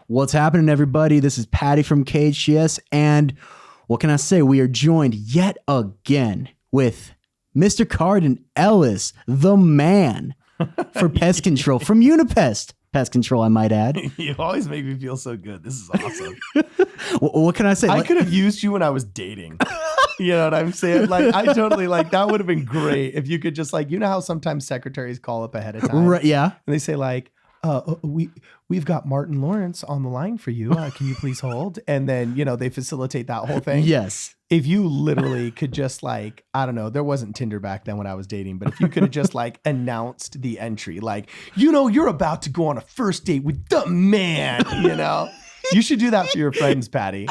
What's happening, everybody? This is Patty from KHTS, and what can I say? We are joined yet again with Mr. Cardon Ellis, the man for pest control from Unipest. Pest control, I might add. You always make me feel so good. This is awesome. What can I say? I could have used you when I was dating. You know what I'm saying? Like, I totally, like, that would have been great if you could just, like, you know how sometimes secretaries call up ahead of time? Right, yeah. And they say, like, we've got Martin Lawrence on the line for you. Can you please hold? And then, you know, they facilitate that whole thing. Yes. If you literally could just, like, I don't know, there wasn't Tinder back then when I was dating, but if you could have just, like, announced the entry, like, you know, you're about to go on a first date with the man, you know? You should do that for your friends, Patty.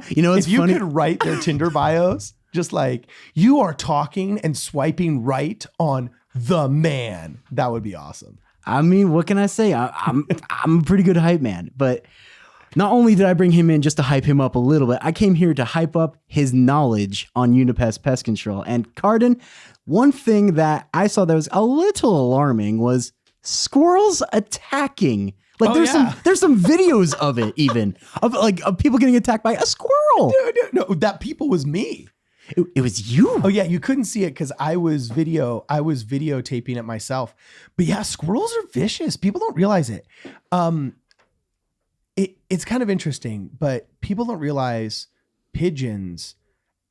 You know, it's if you funny. could write their Tinder bios, just like, you are talking and swiping right on the man, that would be awesome. I mean, what can I say? I'm a pretty good hype man, but not only did I bring him in just to hype him up a little bit, I came here to hype up his knowledge on Unipest pest control. And Cardon, one thing that I saw that was a little alarming was squirrels attacking. Like there's some videos of it, even of people getting attacked by a squirrel. No, that people was me. It was you. Oh yeah, you couldn't see it because I was videotaping it myself. But yeah, squirrels are vicious. People don't realize it. It's kind of interesting, but people don't realize pigeons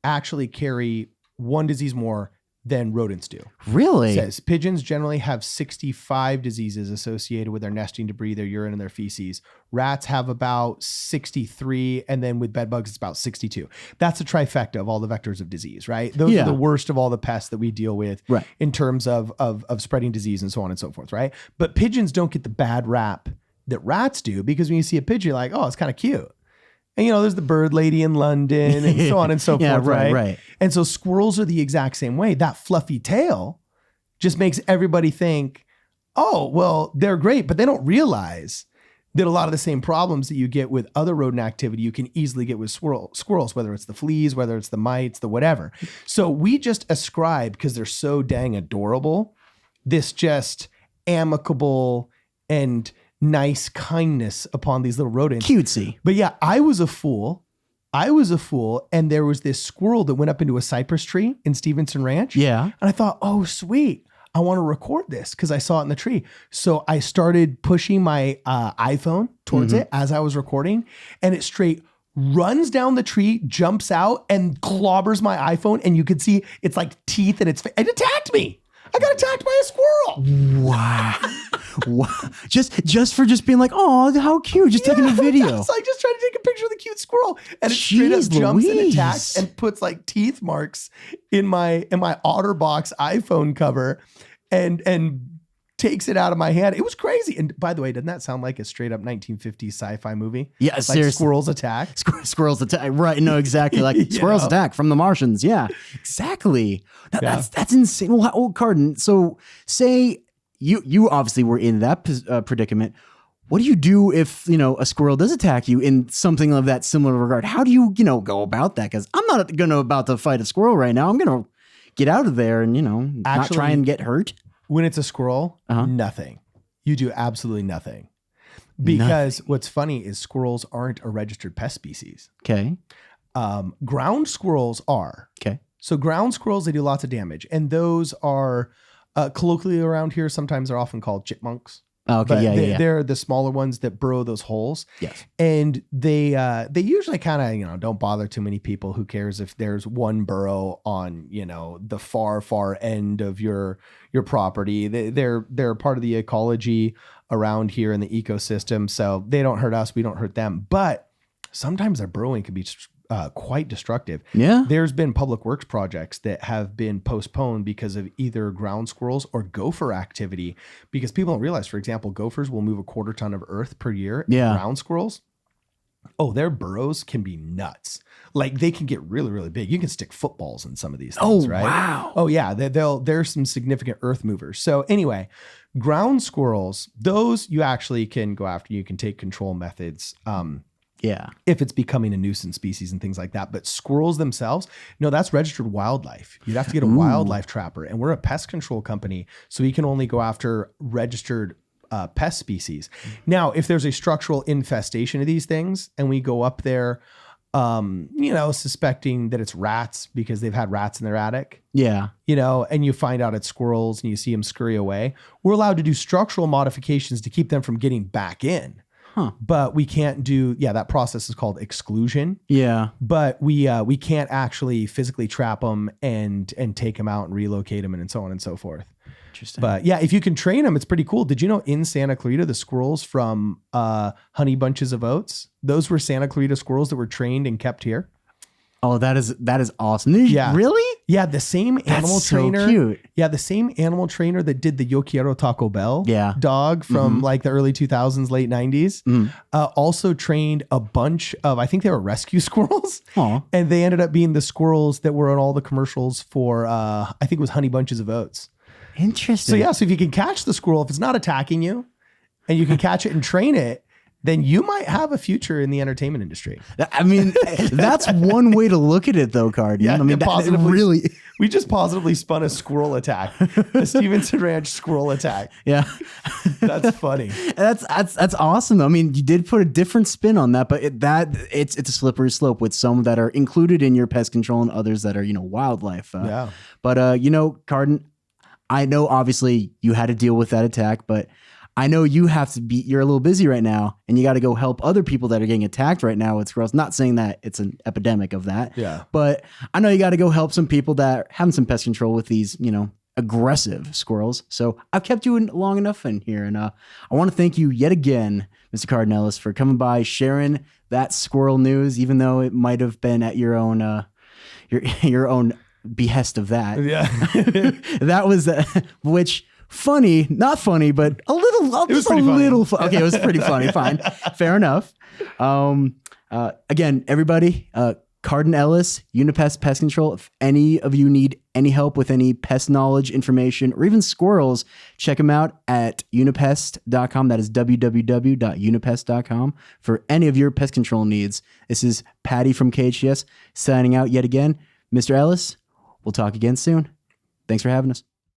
actually carry one disease more than rodents do. Really? It says pigeons generally have 65 diseases associated with their nesting debris, their urine, and their feces. Rats have about 63, and then with bed bugs, it's about 62. That's a trifecta of all the vectors of disease, right? Those are the worst of all the pests that we deal with in terms of spreading disease and so on and so forth, right? But pigeons don't get the bad rap that rats do, because when you see a pigeon, you're like, oh, it's kind of cute. And, you know, there's the bird lady in London and so on and so forth, right? And so squirrels are the exact same way. That fluffy tail just makes everybody think, oh, well, they're great, but they don't realize that a lot of the same problems that you get with other rodent activity, you can easily get with squirrels, whether it's the fleas, whether it's the mites, the whatever. So we just ascribe, because they're so dang adorable, this just amicable and nice kindness upon these little rodents. Cutesy. But yeah, I was a fool. And there was this squirrel that went up into a cypress tree in Stevenson Ranch. Yeah. And I thought, oh, sweet. I want to record this because I saw it in the tree. So I started pushing my iPhone towards it as I was recording, and it straight runs down the tree, jumps out, and clobbers my iPhone. And you could see it's like teeth in its face. It attacked me. I got attacked by a squirrel. Wow. Just for being like, oh, how cute. Just taking a video. It's like just trying to take a picture of the cute squirrel. And it straight up jumps and attacks and puts like teeth marks in my OtterBox iPhone cover and takes it out of my hand. It was crazy. And by the way, doesn't that sound like a straight up 1950s sci-fi movie? Yeah, like seriously. Squirrels attack. Squirrels attack. Right. No, exactly. Like squirrels attack from the Martians. Yeah, exactly. That's insane. Well, Cardon, so say you obviously were in that predicament. What do you do if, you know, a squirrel does attack you in something of that similar regard? How do you, go about that? Because I'm not about to fight a squirrel right now. I'm going to get out of there and, not try and get hurt. When it's a squirrel, nothing. You do absolutely nothing. Because what's funny is squirrels aren't a registered pest species. Okay. Ground squirrels are. Okay. So ground squirrels, they do lots of damage. And those are colloquially around here, sometimes they're often called chipmunks. Oh, okay, They're the smaller ones that burrow those holes. Yes. And they usually kind of, don't bother too many people. Who cares if there's one burrow on, the far end of your property. They're part of the ecology around here in the ecosystem. So they don't hurt us. We don't hurt them. But sometimes their burrowing can be quite destructive. Yeah. There's been public works projects that have been postponed because of either ground squirrels or gopher activity, because people don't realize, for example, gophers will move 1/4 ton of earth per year. Yeah. Ground squirrels, their burrows can be nuts. Like they can get really, really big. You can stick footballs in some of these things, right? Wow. Oh yeah. There's some significant earth movers. So anyway, ground squirrels, those you actually can go after. You can take control methods. If it's becoming a nuisance species and things like that. But squirrels themselves, no, that's registered wildlife. You'd have to get a wildlife trapper. And we're a pest control company, so we can only go after registered pest species. Now, if there's a structural infestation of these things and we go up there, suspecting that it's rats because they've had rats in their attic, and you find out it's squirrels and you see them scurry away, we're allowed to do structural modifications to keep them from getting back in. But we can't do, that process is called exclusion. Yeah. But we can't actually physically trap them and take them out and relocate them and so on and so forth. Interesting. But if you can train them, it's pretty cool. Did you know in Santa Clarita, the squirrels from Honey Bunches of Oats, those were Santa Clarita squirrels that were trained and kept here? Oh, that is awesome. Really? Yeah, the same animal trainer. So cute. Yeah, the same animal trainer that did the Yo Quiero Taco Bell dog from like the early 2000s, late 90s, also trained a bunch of, I think they were rescue squirrels. Aww. And they ended up being the squirrels that were on all the commercials for, I think it was Honey Bunches of Oats. Interesting. So if you can catch the squirrel, if it's not attacking you and you can catch it and train it, then you might have a future in the entertainment industry. I mean, that's one way to look at it, though, Cardon. I mean, we just positively spun a squirrel attack, a Stevenson Ranch squirrel attack. Yeah, that's funny. That's awesome. I mean, you did put a different spin on that, but it's a slippery slope with some that are included in your pest control and others that are wildlife. But Cardon, I know obviously you had to deal with that attack, but I know you're a little busy right now and you got to go help other people that are getting attacked right now with squirrels. Not saying that it's an epidemic of that. Yeah. But I know you got to go help some people that are having some pest control with these, aggressive squirrels. So I've kept you long enough in here. And I want to thank you yet again, Mr. Cardon Ellis, for coming by, sharing that squirrel news, even though it might have been at your own, your own behest of that. Yeah. That was, which... funny, not funny, but a little, just a little. Okay, it was pretty funny. Fine, fair enough. Again, everybody, Cardon Ellis, Unipest Pest Control. If any of you need any help with any pest knowledge, information, or even squirrels, check them out at unipest.com. That is www.unipest.com for any of your pest control needs. This is Patty from KHTS signing out yet again. Mr. Ellis, we'll talk again soon. Thanks for having us.